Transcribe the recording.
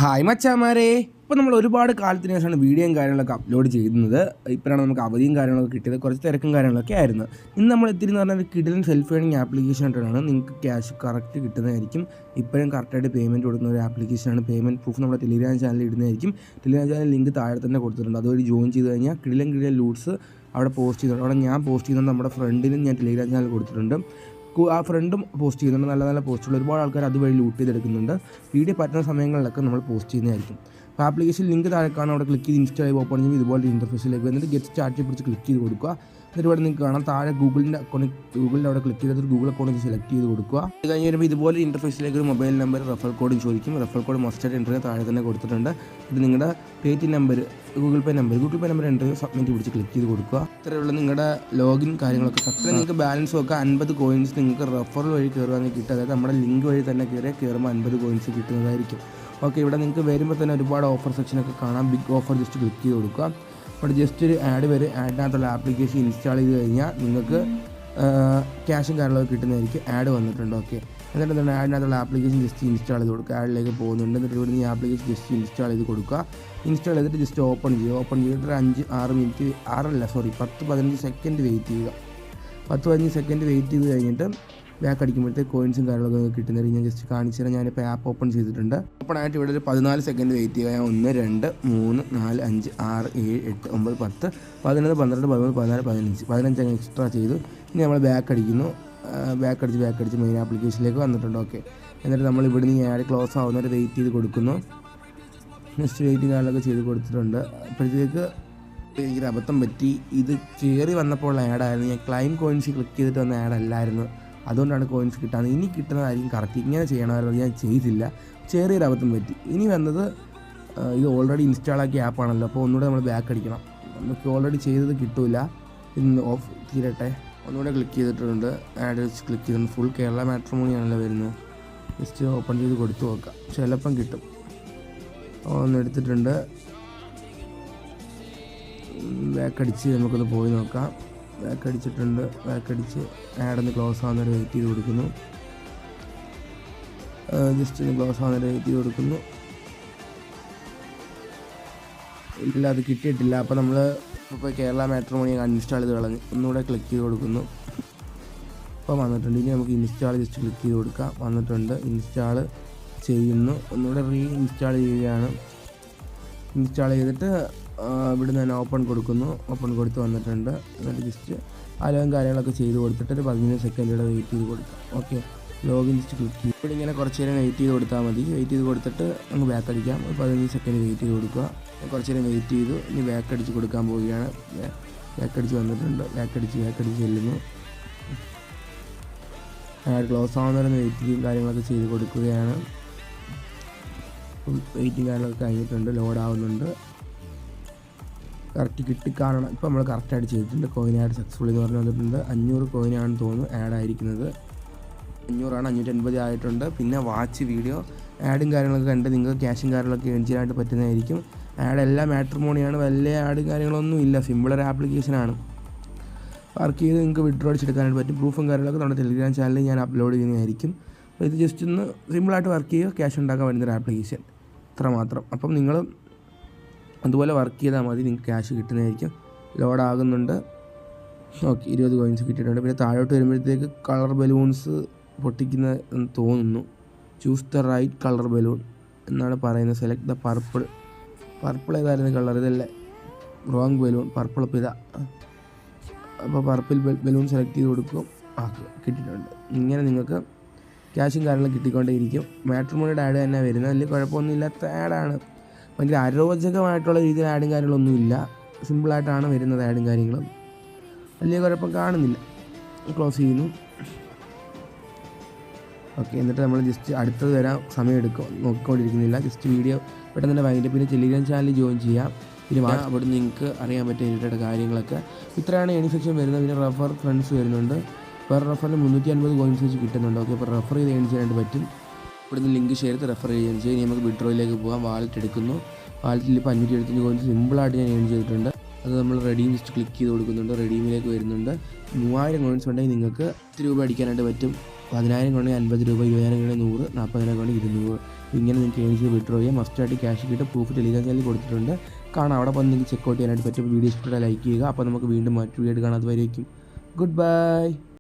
Hi മച്ചാമാരെ, ഇപ്പോൾ നമ്മൾ ഒരുപാട് കാലത്തിന് ശേഷമാണ് വീഡിയോയും കാര്യങ്ങളൊക്കെ അപ്ലോഡ് ചെയ്യുന്നത്. ഇപ്പോഴാണ് നമുക്ക് അവധിയും കാര്യങ്ങളൊക്കെ കിട്ടിയത്, കുറച്ച് തിരക്കും കാര്യങ്ങളൊക്കെ ആയിരുന്നു. ഇന്ന് നമ്മൾ എത്തിയെന്ന് പറഞ്ഞാൽ ഒരു കിഡിലൻ സെൽഫ് ഏണിംഗ് ആപ്ലിക്കേഷൻ ആയിട്ടാണ്. നിങ്ങൾക്ക് ക്യാഷ് കറക്റ്റ് കിട്ടുന്നതായിരിക്കും. ഇപ്പോഴും കറക്റ്റായിട്ട് പേയ്മെൻറ്റ് കൊടുക്കുന്ന ഒരു ആപ്ലിക്കേഷനാണ്. പേയ്മെൻറ്റ് പ്രൂഫ് നമ്മുടെ ടെലിഗ്രാം ചാനലിൽ ഇടുന്നതായിരിക്കും. ടെലിഗ്രാം ചാനൽ ലിങ്ക് താഴെ തന്നെ കൊടുത്തിട്ടുണ്ട്. അതുവഴി ജോയിൻ ചെയ്ത് കഴിഞ്ഞാൽ കിഡിലൻ ലൂട്ട്സ് അവിടെ പോസ്റ്റ് ചെയ്തിട്ടുണ്ട്. അവിടെ ഞാൻ പോസ്റ്റ് ചെയ്യുന്നത് നമ്മുടെ ഫ്രണ്ടിനും ഞാൻ ടെലിഗ്രാം ചാനൽ കൊടുത്തിട്ടുണ്ട്. ആ ഫ്രണ്ടും പോസ്റ്റ് ചെയ്യുന്നുണ്ട്. നല്ല നല്ല പോസ്റ്റുകൾ ഒരുപാട് ആൾക്കാർ അതുവഴി ലൂട്ട് ചെയ്തെടുക്കുന്നുണ്ട്. വീഡിയോ പറ്റുന്ന സമയങ്ങളിലൊക്കെ നമ്മൾ പോസ്റ്റ് ചെയ്യുന്നതായിരിക്കും. അപ്പോൾ ആപ്ലിക്കേഷൻ ലിങ്ക് താഴെ കാണാൻ അവിടെ ക്ലിക്ക് ചെയ്ത് ഇൻസ്റ്റാൾ ചെയ്ത് ഓപ്പൺ ചെയ്യുമ്പോൾ ഇതുപോലെ ഇൻ്റർഫേസിലേക്ക് വന്നിട്ട് ഗെറ്റ് സ്റ്റാർട്ടിൽ പിടിച്ച് ക്ലിക്ക് ചെയ്ത് കൊടുക്കുക. എന്നിട്ട് ഇവിടെ നിങ്ങൾക്ക് കാണാം താഴെ ഗൂഗിളിൻ്റെ അവിടെ ക്ലിക്ക് ചെയ്തിട്ട് ഗൂഗിൾ അക്കൗണ്ട് സെലക്ട് ചെയ്ത് കൊടുക്കുക. അത് കഴിഞ്ഞ് വരുമ്പോൾ ഇതുപോലെ ഇൻ്റർഫേസിലേക്ക് ഒരു മൊബൈൽ നമ്പർ റെഫർ കോഡ് ചോദിക്കും. റെഫർ കോഡ് മസ്റ്റായിട്ട് എൻ്റർ ചെയ്ത് താഴെ തന്നെ കൊടുത്തിട്ടുണ്ട്. ഇത് നിങ്ങളുടെ Paytm number, Google Pay number enter ചെയ്ത് സബ്മിറ്റ് പിടിച്ച് ക്ലിക്ക് ചെയ്ത് കൊടുക്കുക. ഇത്രയുള്ള നിങ്ങളുടെ ലോഗിൻ കാര്യങ്ങളൊക്കെ സബ്മിറ്റ്. നിങ്ങൾക്ക് ബാലൻസ് ഒക്കെ 50 കോയിൻസ് നിങ്ങൾക്ക് റെഫറൽ വഴി കയറുകയാണെങ്കിൽ കിട്ടും. അതായത് നമ്മുടെ ലിങ്ക് വഴി തന്നെ കയറുമ്പോൾ 50 കോയിൻസ് കിട്ടുന്നതായിരിക്കും. ഓക്കെ, ഇവിടെ നിങ്ങൾക്ക് വരുമ്പോൾ തന്നെ ഒരുപാട് ഓഫർ സെക്ഷനൊക്കെ കാണാം. ബിഗ് ഓഫർ ജസ്റ്റ് ക്ലിക്ക് ചെയ്ത് കൊടുക്കുക. ഇവിടെ ജസ്റ്റ് ഒരു ആഡ് വരും. ആഡിനകത്തുള്ള ആപ്ലിക്കേഷൻ ഇൻസ്റ്റാൾ ചെയ്ത് കഴിഞ്ഞാൽ നിങ്ങൾക്ക് ക്യാഷും കാര്യങ്ങളൊക്കെ കിട്ടുന്നതായിരിക്കും. ആഡ് വന്നിട്ടുണ്ട്. ഓക്കെ, എന്നിട്ട് എന്താണ് ആഡിനകത്തുള്ള ആപ്ലിക്കേഷൻ ജസ്റ്റ് ഇൻസ്റ്റാൾ ചെയ്ത് കൊടുക്കുക. ആഡിലേക്ക് പോകുന്നുണ്ട്. എന്നിട്ട് ഇവിടെ ഈ ആപ്ലിക്കേഷൻ ജസ്റ്റ് ഇൻസ്റ്റാൾ ചെയ്ത് കൊടുക്കുക. ഇൻസ്റ്റാൾ ചെയ്തിട്ട് ജസ്റ്റ് ഓപ്പൺ ചെയ്തിട്ട് ഒരു 10-15 സെക്കൻഡ് വെയിറ്റ് ചെയ്യുക. 10-15 സെക്കൻഡ് വെയിറ്റ് ചെയ്ത് കഴിഞ്ഞിട്ട് ബാക്ക് അടിക്കുമ്പോഴത്തേക്ക് കോയിൻസും കാര്യങ്ങളൊക്കെ കിട്ടുന്നത് ഞാൻ ജസ്റ്റ് കാണിച്ചു തരാം. ഞാനിപ്പോൾ ആപ്പ് ഓപ്പൺ ചെയ്തിട്ടുണ്ട്. ഓപ്പൺ ആയിട്ട് ഇവിടെ ഒരു 14 സെക്കൻഡ് വെയിറ്റ് ചെയ്യുക. 1 2 3 4 5 6 7 8 9 10 11 12 13 14 15 അങ്ങ് എക്സ്ട്രാ ചെയ്തു. ഇനി നമ്മൾ ബാക്ക് അടിക്കുന്നു. ബാക്ക് അടിച്ച് മെയിൻ ആപ്ലിക്കേഷനിലേക്ക് വന്നിട്ടുണ്ട്. ഓക്കെ, എന്നിട്ട് നമ്മൾ ഇവിടുന്ന് ഈ ആഡ് ക്ലോസ് ആവുന്നവരെ വെയിറ്റ് ചെയ്ത് കൊടുക്കുന്നു. നെക്സ്റ്റ് വെയിറ്റിംഗ് കാര്യങ്ങളൊക്കെ ചെയ്ത് കൊടുത്തിട്ടുണ്ട്. അപ്പോഴത്തേക്ക് എനിക്കൊരു അബദ്ധം പറ്റി. ഇത് കയറി വന്നപ്പോൾ ആഡായിരുന്നു. ഞാൻ ക്ലൈം കോയിൻസ് ക്ലിക്ക് ചെയ്തിട്ട് വന്ന ആഡ് അല്ലായിരുന്നു. അതുകൊണ്ടാണ് കോയിൻസ് കിട്ടാതെ. ഇനി കിട്ടുന്നതായിരിക്കും കറക്റ്റ്. ഇങ്ങനെ ചെയ്യണമായിരുന്നു, ഞാൻ ചെയ്തില്ല. ചെറിയൊരു അബദ്ധം പറ്റി. ഇനി വന്നത് ഇത് ഓൾറെഡി ഇൻസ്റ്റാൾ ആക്കിയ ആപ്പാണല്ലോ, അപ്പോൾ ഒന്നുകൂടെ നമ്മൾ ബാക്ക് അടിക്കണം. നമുക്ക് ഓൾറെഡി ചെയ്തത് കിട്ടില്ല. ഇന്ന് ഓഫ് തീരട്ടെ. ഒന്നുകൂടെ ക്ലിക്ക് ചെയ്തിട്ടുണ്ട്. ആഡ് വെച്ച് ക്ലിക്ക് ചെയ്തിട്ടുണ്ട്. ഫുൾ കേരള മാട്രിമോണിയാണല്ലോ വരുന്നത്. ജസ്റ്റ് ഓപ്പൺ ചെയ്ത് കൊടുത്തു നോക്കാം. ചിലപ്പം കിട്ടും. ഒന്ന് എടുത്തിട്ടുണ്ട്. ബാക്ക് അടിച്ച് നമുക്കൊന്ന് പോയി നോക്കാം. ബാക്ക് അടിച്ചിട്ടുണ്ട്. ബാക്ക് അടിച്ച് ആഡൊന്ന് ക്ലോസ് ആവുന്നവരെ വെയിറ്റ് ചെയ്ത് കൊടുക്കുന്നു. ജസ്റ്റ് ഒന്ന് ക്ലോസ് ആവുന്നവരെ വെയിറ്റ് ചെയ്ത് കൊടുക്കുന്നു. ഇല്ല, അത് കിട്ടിയിട്ടില്ല. അപ്പോൾ നമ്മൾ ഇപ്പോൾ കേരള മാട്രിമോണി അൺഇൻസ്റ്റാൾ ചെയ്ത് കളഞ്ഞു. ഒന്നുകൂടെ ക്ലിക്ക് ചെയ്ത് കൊടുക്കുന്നു. അപ്പോൾ വന്നിട്ടുണ്ട്. ഇനി നമുക്ക് ഇൻസ്റ്റാൾ ജസ്റ്റ് ക്ലിക്ക് ചെയ്ത് കൊടുക്കാം. വന്നിട്ടുണ്ട്. ഇൻസ്റ്റാൾ ചെയ്യുന്നു. ഒന്നുകൂടെ ഇൻസ്റ്റാൾ ചെയ്യുകയാണ്. ഇൻസ്റ്റാൾ ചെയ്തിട്ട് ഇവിടുന്ന് തന്നെ ഓപ്പൺ കൊടുക്കുന്നു. ഓപ്പൺ കൊടുത്ത് വന്നിട്ടുണ്ട്. എന്നിട്ട് ജസ്റ്റ് അലവും കാര്യങ്ങളൊക്കെ ചെയ്ത് കൊടുത്തിട്ട് ഒരു 15 സെക്കൻഡ് വെയിറ്റ് ചെയ്ത് കൊടുക്കാം. ഓക്കെ, ലോഗിൻ ജസ്റ്റ് ക്ലിക്ക് ചെയ്യും. ഇവിടെ ഇങ്ങനെ കുറച്ച് നേരം വെയിറ്റ് ചെയ്ത് കൊടുത്താൽ മതി. വെയിറ്റ് ചെയ്ത് കൊടുത്തിട്ട് അങ്ങ് ബാക്ക് അടിക്കാം. 15 സെക്കൻഡ് വെയിറ്റ് ചെയ്ത് കൊടുക്കുക. കുറച്ച് നേരം വെയിറ്റ് ചെയ്തു. ഇനി ബാക്ക് അടിച്ച് കൊടുക്കാൻ പോവുകയാണ്. ബാക്ക് അടിച്ച് വന്നിട്ടുണ്ട്. ബാക്ക് അടിച്ച് ചെല്ലുന്നു. ക്ലോസ് ആവുന്നവരെ വെയിറ്റിംഗ് കാര്യങ്ങളൊക്കെ ചെയ്ത് കൊടുക്കുകയാണ്. വെയിറ്റിംഗ് കാര്യങ്ങളൊക്കെ കഴിഞ്ഞിട്ടുണ്ട്. ലോഡ് ആവുന്നുണ്ട്. കറക്റ്റ് കിട്ടിക്കാണണം. ഇപ്പോൾ നമ്മൾ കറക്റ്റായിട്ട് ചെയ്തിട്ടുണ്ട്. കോയിൻ ആഡ് സക്സസ്ഫുൾ എന്ന് പറഞ്ഞ് വന്നിട്ടുണ്ട്. 500 കോയിനാണെന്ന് തോന്നുന്നു ആഡ് ആയിരിക്കുന്നത്. 500 580 ആയിട്ടുണ്ട്. പിന്നെ വാച്ച് വീഡിയോ ആഡും കാര്യങ്ങളൊക്കെ കണ്ട് നിങ്ങൾക്ക് ക്യാഷും കാര്യങ്ങളൊക്കെ ഏൺ ചെയ്യാനായിട്ട് പറ്റുന്നതായിരിക്കും. ആഡ് എല്ലാം മാട്രിമോണിയാണ്. വലിയ ആഡും കാര്യങ്ങളൊന്നും ഇല്ല. സിമ്പിളൊരു ആപ്ലിക്കേഷനാണ്. വർക്ക് ചെയ്ത് നിങ്ങൾക്ക് വിഡ്രോ അടിച്ചെടുക്കാനായിട്ട് പറ്റും. പ്രൂഫും കാര്യങ്ങളൊക്കെ നമ്മുടെ ടെലിഗ്രാം ചാനലിൽ ഞാൻ അപ്ലോഡ് ചെയ്യുന്നതായിരിക്കും. അപ്പോൾ ഇത് ജസ്റ്റ് ഒന്ന് സിമ്പിളായിട്ട് വർക്ക് ചെയ്യുക, ക്യാഷ് ഉണ്ടാക്കാൻ പറ്റുന്നൊരു ആപ്ലിക്കേഷൻ. ഇത്ര മാത്രം. അപ്പം നിങ്ങൾ അതുപോലെ വർക്ക് ചെയ്താൽ മതി. നിങ്ങൾക്ക് ക്യാഷ് കിട്ടുന്നതായിരിക്കും. ലോഡാകുന്നുണ്ട്. ഓക്കെ, 20 കോയിൻസ് കിട്ടിയിട്ടുണ്ട്. പിന്നെ താഴോട്ട് വരുമ്പോഴത്തേക്ക് കളർ ബലൂൺസ് പൊട്ടിക്കുന്ന എന്ന് തോന്നുന്നു. Choose the right colour balloon എന്നാണ് പറയുന്നത്. സെലക്ട് ദ പർപ്പിൾ ഏതായിരുന്നു കളർ? ഇതല്ലേ റോങ് ബലൂൺ. പർപ്പിൾ അപ്പോൾ ഇതാ. അപ്പോൾ പർപ്പിൾ ബലൂൺ സെലക്ട് ചെയ്ത് കൊടുക്കും. കിട്ടിയിട്ടുണ്ട്. ഇങ്ങനെ നിങ്ങൾക്ക് ക്യാഷും കാര്യങ്ങളും കിട്ടിക്കൊണ്ടേയിരിക്കും. മാട്രിമോണിയുടെ ആഡ് തന്നെ വരുന്നത്. വലിയ കുഴപ്പമൊന്നുമില്ലാത്ത ആഡാണ്. ഭയങ്കര അരോചകമായിട്ടുള്ള രീതിയിൽ ആഡും കാര്യങ്ങളൊന്നുമില്ല. സിമ്പിളായിട്ടാണ് വരുന്നത് ആഡും കാര്യങ്ങളും. വലിയ കുഴപ്പം കാണുന്നില്ല. ക്ലോസ് ചെയ്യുന്നു. ഓക്കെ, എന്നിട്ട് നമ്മൾ ജസ്റ്റ് അടുത്തത് വരാൻ സമയം എടുക്കും നോക്കിക്കൊണ്ടിരിക്കുന്നില്ല. ജസ്റ്റ് വീഡിയോ പെട്ടെന്ന് തന്നെ വൈകിട്ട് പിന്നെ ടെലിഗ്രാം ചാനലിൽ ജോയിൻ ചെയ്യാം. പിന്നെ അവിടെ നിങ്ങൾക്ക് അറിയാൻ പറ്റിയ ഇരിട്ടയുടെ കാര്യങ്ങളൊക്കെ ഇത്രയാണ് ഏണിംഗ് സെക്ഷൻ വരുന്നത്. പിന്നെ റെഫർ ഫ്രണ്ട്സ് വരുന്നുണ്ട്. പെർ റെഫറിന് 350 കോയിൻസ് വെച്ച് കിട്ടുന്നുണ്ട്. ഓക്കെ, അപ്പോൾ റെഫർ ചെയ്ത് ഏൺ ചെയ്യാനായിട്ട് പറ്റും. ഇവിടുന്ന് ലിങ്ക് ഷെയർ ചെയ്ത് റെഫർ ചെയ്യുകയും ചെയ്യും. ഇനി നമുക്ക് വിഡ്രോയിലേക്ക് പോകാം. വാലറ്റ് എടുക്കുന്നു. വാലറ്റിൽ ഇപ്പോൾ 575 കോയിൻസ് സിമ്പിളായിട്ട് ഞാൻ ഏൺ ചെയ്തിട്ടുണ്ട്. അത് നമ്മൾ റെഡീം ജസ്റ്റ് ക്ലിക്ക് ചെയ്ത് കൊടുക്കുന്നുണ്ട്. റെഡീമിലേക്ക് വരുന്നുണ്ട്. 3000 കോയിൻസ് ഉണ്ടെങ്കിൽ നിങ്ങൾക്ക് 10 രൂപ അടിക്കാനായിട്ട് പറ്റും. 10,000 കൊണ്ട് 50 രൂപ, 20,000 കൊണ്ട് 100, 40,000 കൊണ്ട് 200. ഇങ്ങനെ നിങ്ങൾക്ക് ഏൺ ചെയ്ത് വിഡ്രോ ചെയ്യാം. മസ്റ്റായിട്ട് ക്യാഷ് കിട്ടും. പ്രൂഫ് ടെലിഗ്രാം ചാനലിൽ കൊടുത്തിട്ടുണ്ട്, കാണാം. അവിടെ വന്ന് നിങ്ങൾക്ക് ചെക്കൗട്ട് ചെയ്യാനായിട്ട് പറ്റും. വീഡിയോ ഇഷ്ടപ്പെട്ടാൽ ലൈക്ക് ചെയ്യുക. അപ്പോൾ നമുക്ക് വീണ്ടും മറ്റൊരു വീഡിയോ കാണാതെ വരേക്കും. Good bye.